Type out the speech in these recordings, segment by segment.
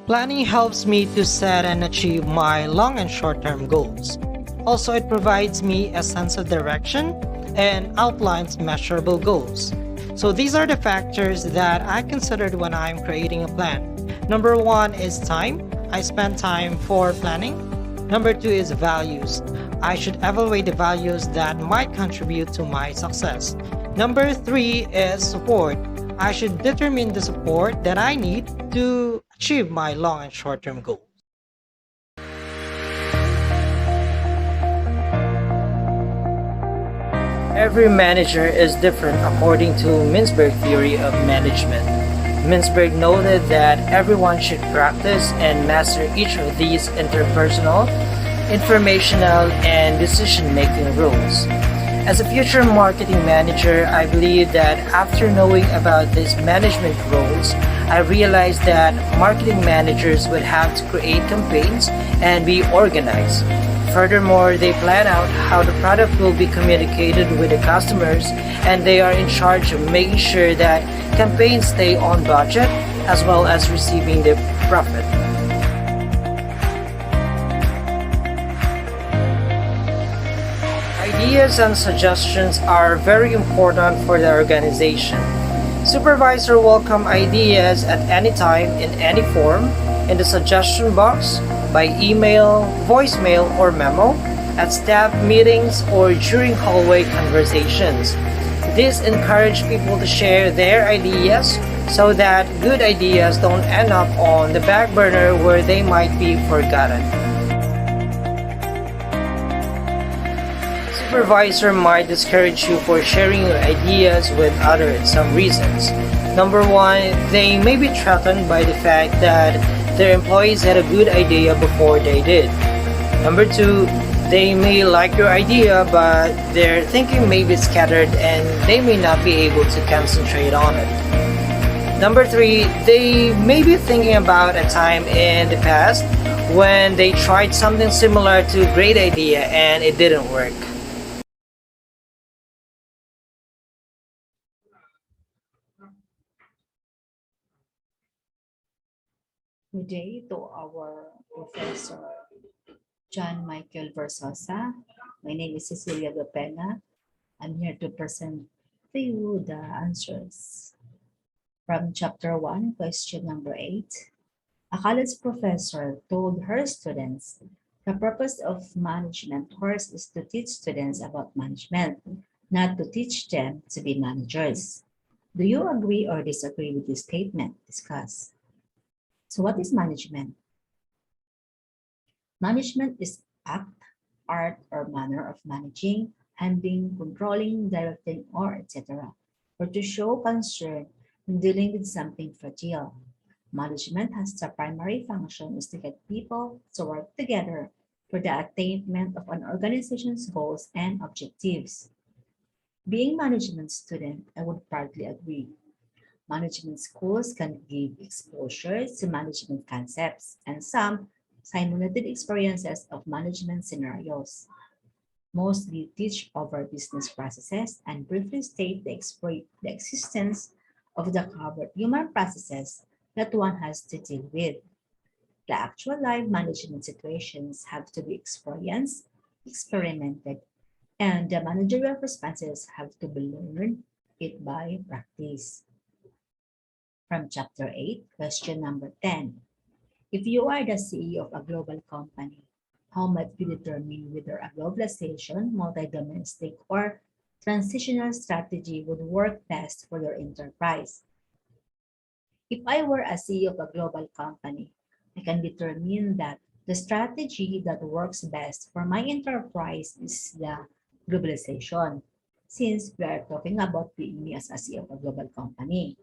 Planning helps me to set and achieve my long and short term goals. Also, it provides me a sense of direction and outlines measurable goals. So, these are the factors that I considered when I'm creating a plan. Number one is time. I spend time for planning. Number two is values. I should evaluate the values that might contribute to my success. Number three is support. I should determine the support that I need to achieve my long and short term goals. Every manager is different according to Mintzberg theory of management. Mintzberg noted that everyone should practice and master each of these interpersonal, informational, and decision-making rules. As a future marketing manager, I believe that after knowing about these management roles, I realized that marketing managers would have to create campaigns and be organized. Furthermore, they plan out how the product will be communicated with the customers, and they are in charge of making sure that campaigns stay on budget as well as receiving the profit. Ideas and suggestions are very important for the organization. Supervisor welcome ideas at any time in any form, in the suggestion box, by email, voicemail, or memo, at staff meetings, or during hallway conversations. This encourages people to share their ideas so that good ideas don't end up on the back burner where they might be forgotten. Supervisor might discourage you for sharing your ideas with others some reasons. Number one, they may be threatened by the fact that their employees had a good idea before they did. Number two, they may like your idea, but their thinking may be scattered and they may not be able to concentrate on it. Number three, they may be thinking about a time in the past when they tried something similar to a great idea and it didn't work. Good day to our Professor John Michael Versosa. My name is Cecilia Dopena. I'm here to present to you the answers from chapter 1, question number 8. A college professor told her students the purpose of management course is to teach students about management, not to teach them to be managers. Do you agree or disagree with this statement? Discuss. So what is management? Management is act, art, or manner of managing, handling, controlling, directing, or etc. Or to show concern in dealing with something fragile. Management has the primary function is to get people to work together for the attainment of an organization's goals and objectives. Being management student, I would partly agree. Management schools can give exposure to management concepts and some simulated experiences of management scenarios. Mostly teach over business processes and briefly state the existence of the covered human processes that one has to deal with. The actual live management situations have to be experienced, experimented, and the managerial responses have to be learned it by practice. From chapter 8, question number 10. If you are the CEO of a global company, how might you determine whether a globalization, multi-domestic, or transitional strategy would work best for your enterprise? If I were a CEO of a global company, I can determine that the strategy that works best for my enterprise is the globalization, since we are talking about being me as a CEO of a global company.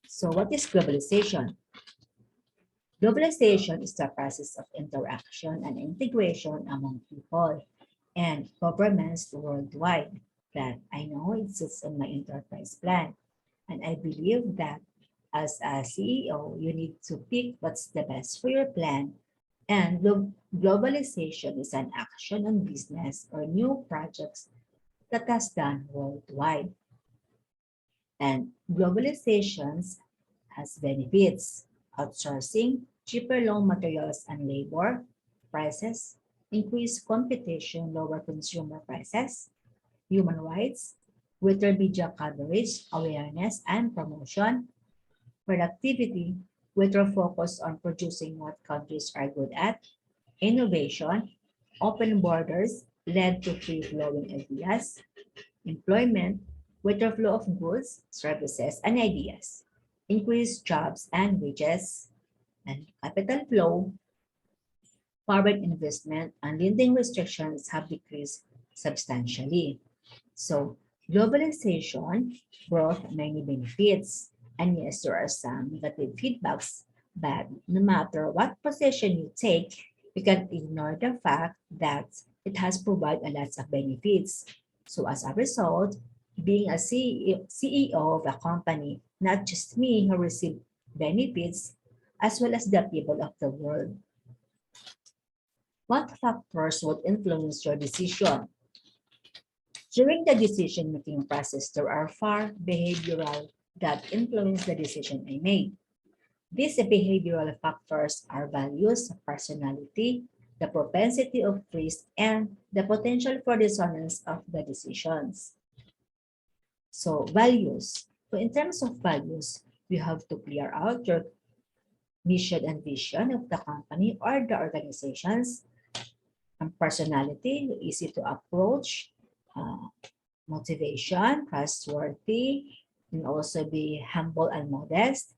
So what is globalization? Globalization is the process of interaction and integration among people and governments worldwide that I know exists in my enterprise plan. And I believe that as a CEO, you need to pick what's the best for your plan. And globalization is an action on business or new projects that has done worldwide. And globalizations has benefits. outsourcing, cheaper raw materials and labor prices, increased competition, lower consumer prices, human rights, greater media coverage, awareness and promotion, productivity, greater focus on producing what countries are good at, innovation, open borders led to free-flowing ideas, employment, greater flow of goods, services, and ideas, increased jobs and wages, and capital flow, foreign investment, and lending restrictions have decreased substantially. So, globalization brought many benefits. And yes, there are some negative feedbacks, but no matter what position you take, you can ignore the fact that it has provided a lot of benefits. So, as a result, being a CEO of a company, not just me who received benefits, as well as the people of the world. What factors would influence your decision? During the decision-making process, there are four behavioral that influence the decision I made. These behavioral factors are values, personality, the propensity of risk, and the potential for dissonance of the decisions. So values. So in terms of values, you have to clear out your mission and vision of the company or the organizations. And personality, easy to approach, uh, motivation, trustworthy, and also be humble and modest.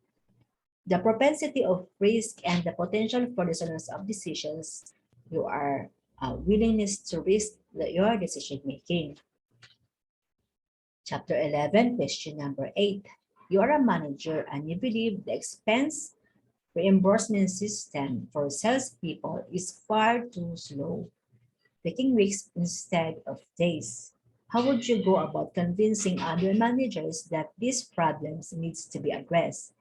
The propensity of risk and the potential for dissonance of decisions, you are willingness to risk your decision making. Chapter 11, question number 8. You are a manager and you believe the expense reimbursement system for salespeople is far too slow, taking weeks instead of days. How would you go about convincing other managers that these problems needs to be addressed?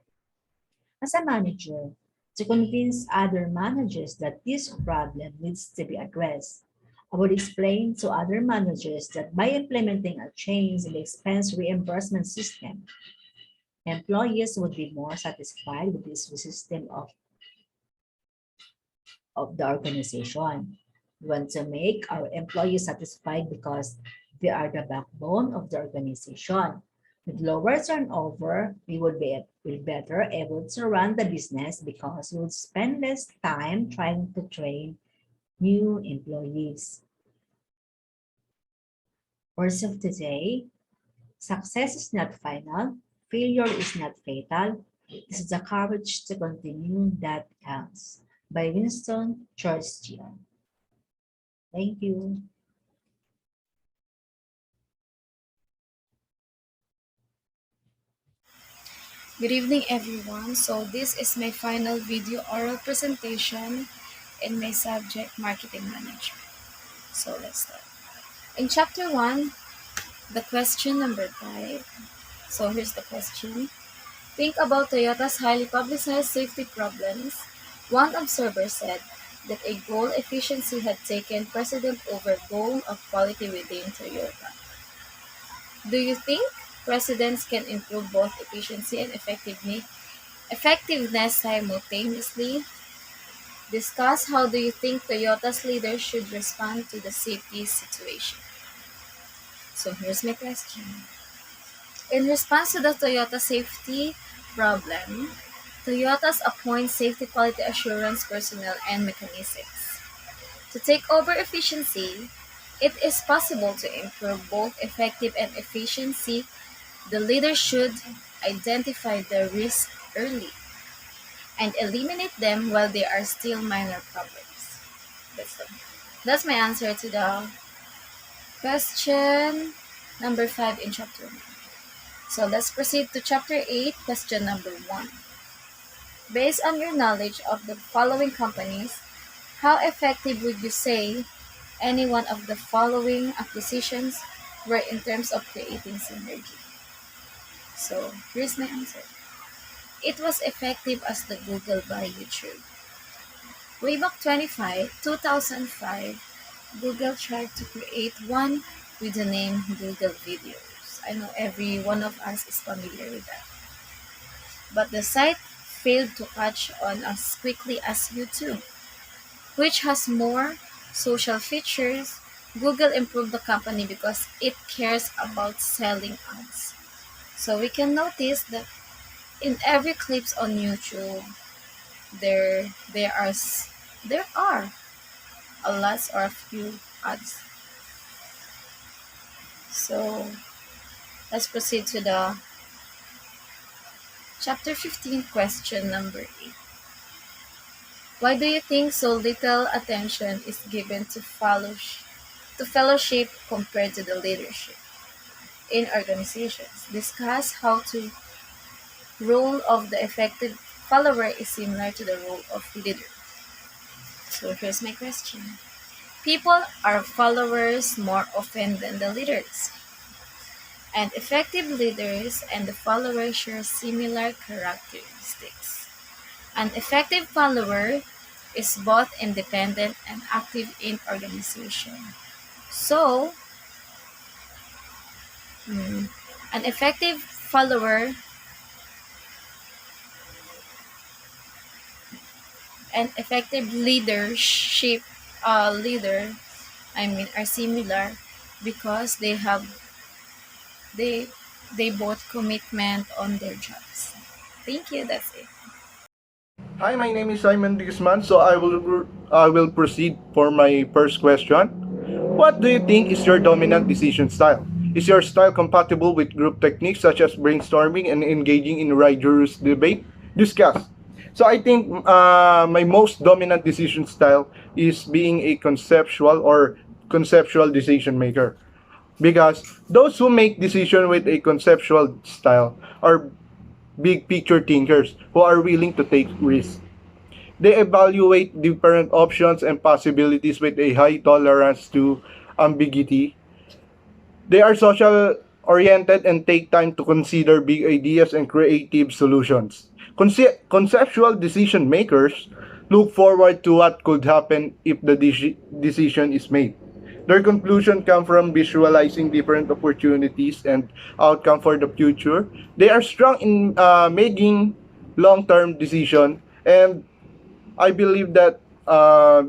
As a manager, to convince other managers that this problem needs to be addressed, I would explain to other managers that by implementing a change in the expense reimbursement system, employees would be more satisfied with this system of the organization. We want to make our employees satisfied because they are the backbone of the organization. With lower turnover, we would be better able to run the business because we would spend less time trying to train new employees. Words of today, success is not final, failure is not fatal. It is the courage to continue that counts. By Winston Churchill. Thank you. Good evening, everyone. So this is my final video oral presentation in my subject marketing management. So let's start. In chapter 1, the question number 5. So here's the question. Think about Toyota's highly publicized safety problems. One observer said that a goal efficiency had taken precedent over goal of quality within Toyota. Do you think presidents can improve both efficiency and effectiveness simultaneously? Discuss how do you think Toyota's leaders should respond to the safety situation. So here's my question. In response to the Toyota safety problem, Toyota's appoints safety quality assurance personnel and mechanisms. To take over efficiency, it is possible to improve both effective and efficiency. The leader should identify the risk early and eliminate them while they are still minor problems. That's, the, that's my answer to the question number 5 in chapter 1. So let's proceed to chapter 8, question number 1. Based on your knowledge of the following companies, how effective would you say any one of the following acquisitions were in terms of creating synergy? So here's my answer. It was effective as the Google by YouTube. Way back 2005, Google tried to create one with the name Google Videos. I know every one of us is familiar with that. But the site failed to catch on as quickly as YouTube, which has more social features. Google improved the company because it cares about selling ads. So we can notice that in every clips on YouTube, there there are s- there are a lot or a few ads. So let's proceed to the chapter 15, question number 8. Why do you think so little attention is given to fellowship compared to the leadership in organizations? Discuss how the role of the effective follower is similar to the role of leader. So here's my question. People are followers more often than the leaders, and effective leaders and the followers share similar characteristics. An effective follower is both independent and active in organization. So, mm, an effective follower and effective leadership leader, are similar because they they both commitment on their jobs. Thank you. That's it. Hi, my name is Simon Digisman. So I will proceed for my first question. What do you think is your dominant decision style? Is your style compatible with group techniques such as brainstorming and engaging in rigorous debate? Discuss. So I think my most dominant decision style is being a conceptual decision maker, because those who make decision with a conceptual style are big picture thinkers who are willing to take risks. They evaluate different options and possibilities with a high tolerance to ambiguity. They are social oriented and take time to consider big ideas and creative solutions. Conceptual decision makers look forward to what could happen if the decision is made. Their conclusion come from visualizing different opportunities and outcome for the future. They are strong in making long-term decision, and I believe that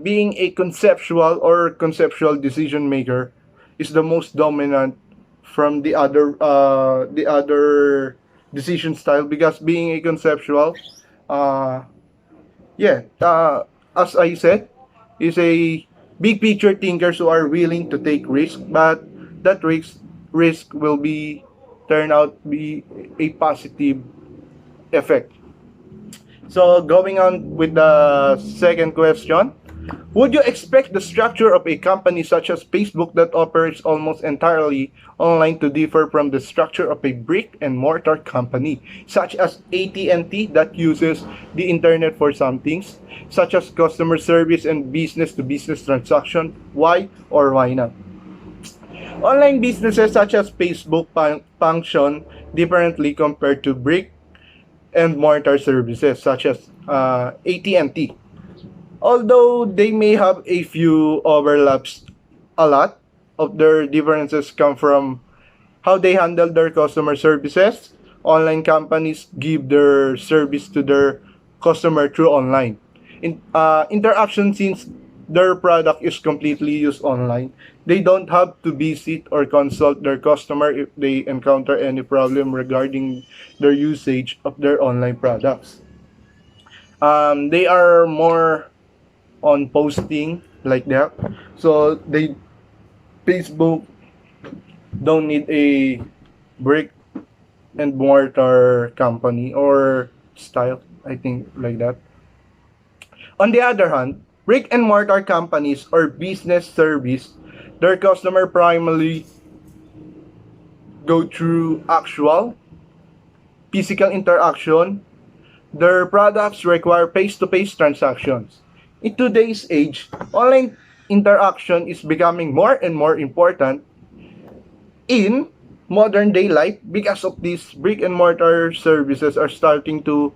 being a conceptual decision maker is the most dominant from the other decision style, because being a conceptual, uh, yeah, as I said, is a big picture thinkers who are willing to take risk, but that risk will be turn out be a positive effect. So going on with the second question, would you expect the structure of a company such as Facebook that operates almost entirely online to differ from the structure of a brick and mortar company such as AT&T that uses the internet for some things, such as customer service and business to business transaction? Why or why not? Online businesses such as Facebook function differently compared to brick and mortar services such as AT&T. Although they may have a few overlaps, a lot of their differences come from how they handle their customer services. Online companies give their service to their customer through online interaction. Since their product is completely used online, they don't have to visit or consult their customer if they encounter any problem regarding their usage of their online products. They are more on posting like that. So they Facebook don't need a brick and mortar company or style, I think like that. On the other hand, brick and mortar companies or business service, their customer primarily go through actual physical interaction. Their products require face-to-face transactions. In today's age, online interaction is becoming more and more important in modern day life, because of these brick and mortar services are starting to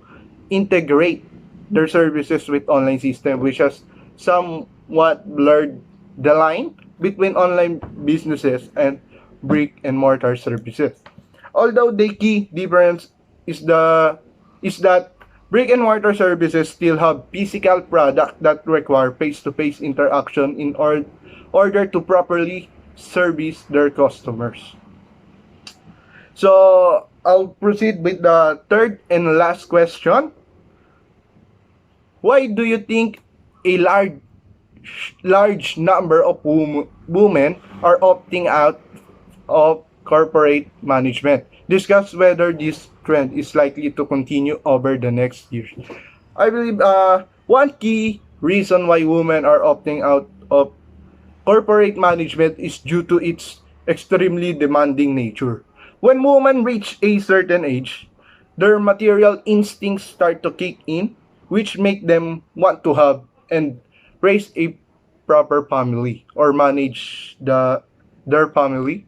integrate their services with online system, which has somewhat blurred the line between online businesses and brick and mortar services. Although the key difference is that Brick and mortar services still have physical product that require face-to-face interaction in order to properly service their customers. So I'll proceed with the third and last question. Why do you think a large number of women are opting out of corporate management? Discuss whether this trend is likely to continue over the next years. I believe one key reason why women are opting out of corporate management is due to its extremely demanding nature. When women reach a certain age, their material instincts start to kick in, which make them want to have and raise a proper family or manage their family.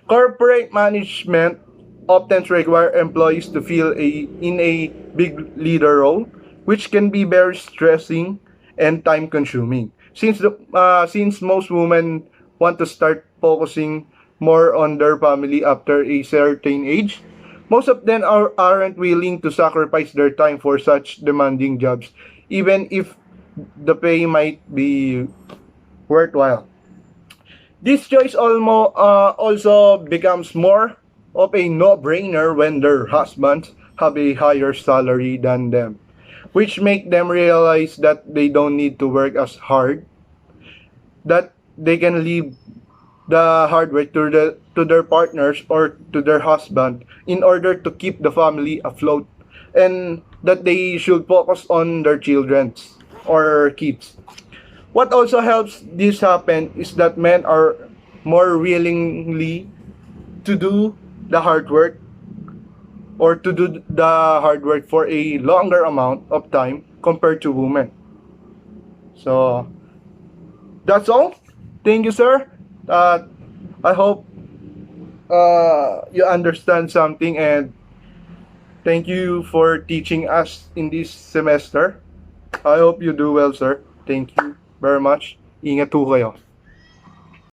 Corporate management often require employees to fill in a big leader role, which can be very stressing and time consuming. Since most women want to start focusing more on their family after a certain age, most of them aren't willing to sacrifice their time for such demanding jobs, even if the pay might be worthwhile. This choice also becomes more of a no-brainer when their husbands have a higher salary than them, which make them realize that they don't need to work as hard, that they can leave the hard work to their partners or to their husband in order to keep the family afloat, and that they should focus on their children or kids. What also helps this happen is that men are more willingly to do the hard work or to do the hard work for a longer amount of time compared to women. So that's all. Thank you, sir. I hope you understand something, and thank you for teaching us in this semester. I hope you do well, sir. Thank you very much. Ingat po kayo.